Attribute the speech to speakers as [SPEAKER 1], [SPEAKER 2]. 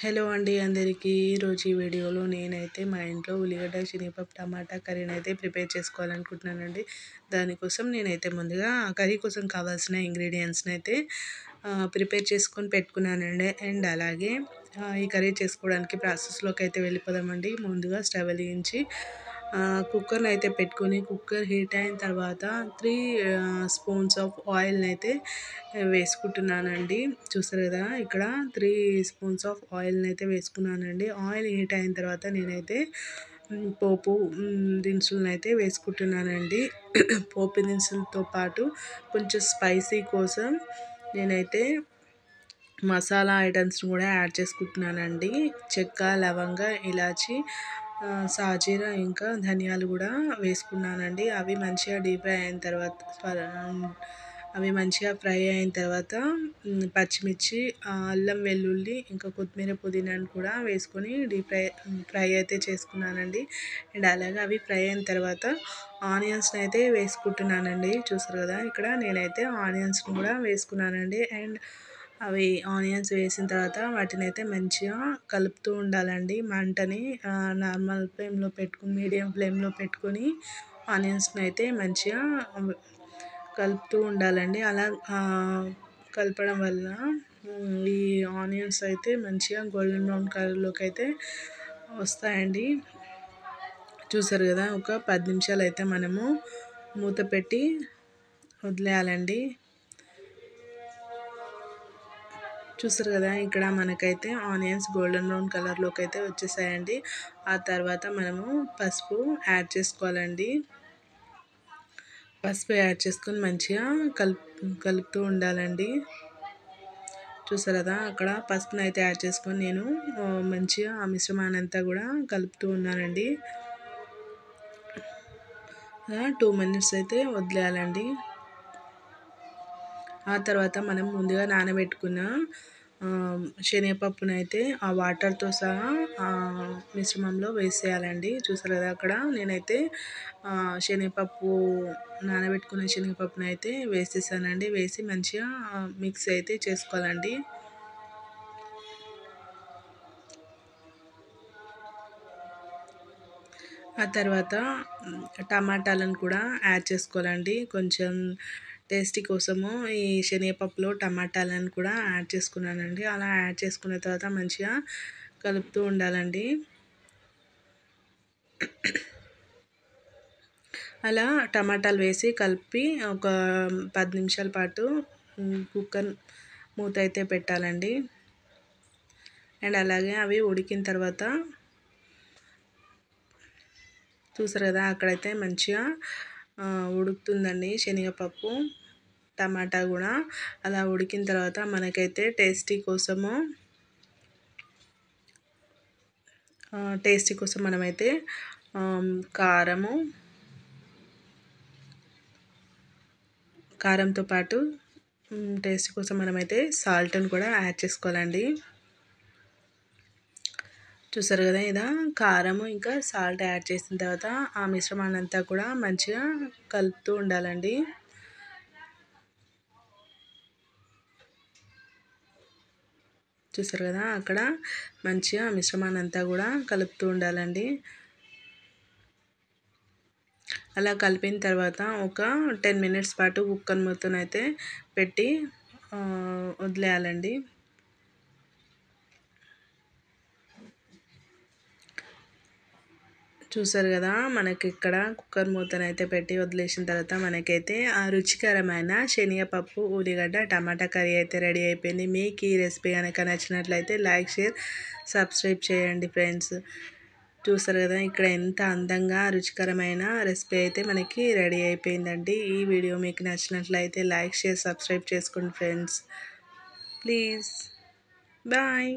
[SPEAKER 1] Hello అండి అందరికీ. ఈరోజు ఈ వీడియోలో నేనైతే మా ఇంట్లో ఉల్లిగడ్డ, శనగపప్పు, టమాటా కర్రీని అయితే ప్రిపేర్ చేసుకోవాలనుకుంటున్నానండి. దానికోసం నేనైతే ముందుగా ఆ కర్రీ కోసం కావాల్సిన ఇంగ్రీడియంట్స్ని అయితే ప్రిపేర్ చేసుకొని పెట్టుకున్నానండి. అండ్ అలాగే ఈ కర్రీ చేసుకోవడానికి ప్రాసెస్లోకి అయితే వెళ్ళిపోదామండి. ముందుగా స్టవ్ వెలిగించి కుక్కర్ని అయితే పెట్టుకొని కుక్కర్ హీట్ అయిన తర్వాత 3 స్పూన్స్ ఆఫ్ ఆయిల్ని అయితే వేసుకుంటున్నానండి. చూసారు కదా, ఇక్కడ 3 స్పూన్స్ ఆఫ్ ఆయిల్ని అయితే వేసుకున్నానండి. ఆయిల్ హీట్ అయిన తర్వాత నేనైతే పోపు దినుసులను అయితే వేసుకుంటున్నానండి. పోపు దినుసులతో పాటు కొంచెం స్పైసీ కోసం నేనైతే మసాలా ఐటమ్స్ని కూడా యాడ్ చేసుకుంటున్నానండి. చెక్క, లవంగ, ఇలాచి, సాజీరా ఇంకా ధనియాలు కూడా వేసుకున్నానండి. అవి మంచిగా డీప్ ఫ్రై అయిన తర్వాత పచ్చిమిర్చి, అల్లం వెల్లుల్లి ఇంకా కొత్తిమీర పుదీనాను కూడా వేసుకొని డీప్ ఫ్రై అయితే చేసుకున్నానండి. అండ్ అలాగే అవి ఫ్రై అయిన తర్వాత ఆనియన్స్ని అయితే వేసుకుంటున్నానండి. చూసారు కదా, ఇక్కడ నేనైతే ఆనియన్స్ని కూడా వేసుకున్నానండి. అండ్ అవి ఆనియన్స్ వేసిన తర్వాత వాటిని అయితే మంచిగా కలుపుతూ ఉండాలండి. మంటని నార్మల్ ఫ్లేమ్లో పెట్టుకుని మీడియం ఫ్లేమ్లో పెట్టుకొని ఆనియన్స్ని అయితే మంచిగా కలుపుతూ ఉండాలండి. అలా కలపడం వల్ల ఈ ఆనియన్స్ అయితే మంచిగా గోల్డెన్ బ్రౌన్ కలర్లోకి అయితే వస్తాయండి. చూసారు కదా, ఒక 10 నిమిషాలు అయితే మనము మూత పెట్టి వదిలేయాలండి. చూసారు కదా, ఇక్కడ మనకైతే ఆనియన్స్ గోల్డెన్ బ్రౌన్ కలర్లోకి అయితే వచ్చేసాయండి. ఆ తర్వాత మనము పసుపు యాడ్ చేసుకోవాలండి. పసుపు యాడ్ చేసుకొని మంచిగా కలుపుతూ ఉండాలండి. చూసారు కదా, అక్కడ పసుపుని అయితే యాడ్ చేసుకొని నేను మంచిగా ఆ మిశ్రమాన్ని అంతా కూడా కలుపుతూ ఉన్నానండి. 2 మినిట్స్ అయితే వదిలేయాలండి. ఆ తర్వాత మనం ముందుగా నానబెట్టుకున్న శనగపప్పును అయితే ఆ వాటర్తో సహా మిశ్రమంలో వేసేయాలండి. చూసారు కదా, అక్కడ నేనైతే నానబెట్టుకున్న శనగపప్పును అయితే వేసేసానండి. వేసి మంచిగా మిక్స్ అయితే చేసుకోవాలండి. ఆ తర్వాత టమాటాలను కూడా యాడ్ చేసుకోవాలండి. కొంచెం టేస్టీ కోసము ఈ శనగపప్పులో టమాటాలను కూడా యాడ్ చేసుకున్నానండి. అలా యాడ్ చేసుకున్న తర్వాత మంచిగా కలుపుతూ ఉండాలండి. అలా టమాటాలు వేసి కలిపి ఒక 10 నిమిషాల పాటు కుక్కర్ మూత అయితే పెట్టాలండి. అండ్ అలాగే అవి ఉడికిన తర్వాత చూసారు కదా, అక్కడైతే మంచిగా ఉడుకుతుందండి శనగపప్పు, టమాటా కూడా. అలా ఉడికిన తర్వాత మనకైతే టేస్టీ కోసం మనమైతే కారంతో పాటు టేస్ట్ కోసం మనమైతే సాల్ట్ని కూడా యాడ్ చేసుకోవాలండి. చూసారు కదా, ఇలా కారము ఇంకా సాల్ట్ యాడ్ చేసిన తర్వాత ఆ మిశ్రమాన్ని అంతా కూడా మంచిగా కలుపుతూ ఉండాలండి. చూసారు కదా, అక్కడ మంచిగా మిశ్రమాన్ని అంతా కూడా కలుపుతూ ఉండాలండి. అలా కలిపిన తర్వాత ఒక 10 మినిట్స్ పాటు కుక్కర్ మూతను అయితే పెట్టి వదిలేయాలండి. చూసారు కదా, మనకి ఇక్కడ కుక్కర్ మూతను అయితే పెట్టి వదిలేసిన తర్వాత మనకైతే ఆ రుచికరమైన శనగపప్పు, ఉల్లిగడ్డ, టమాటా కర్రీ అయితే రెడీ అయిపోయింది. మీకు ఈ రెసిపీ కనుక నచ్చినట్లయితే లైక్, షేర్, సబ్స్క్రైబ్ చేయండి ఫ్రెండ్స్. చూసారు కదా, ఇక్కడ ఎంత అందంగా రుచికరమైన రెసిపీ అయితే మనకి రెడీ అయిపోయిందండి. ఈ వీడియో మీకు నచ్చినట్లయితే లైక్, షేర్, సబ్స్క్రైబ్ చేసుకోండి ఫ్రెండ్స్. Please bye.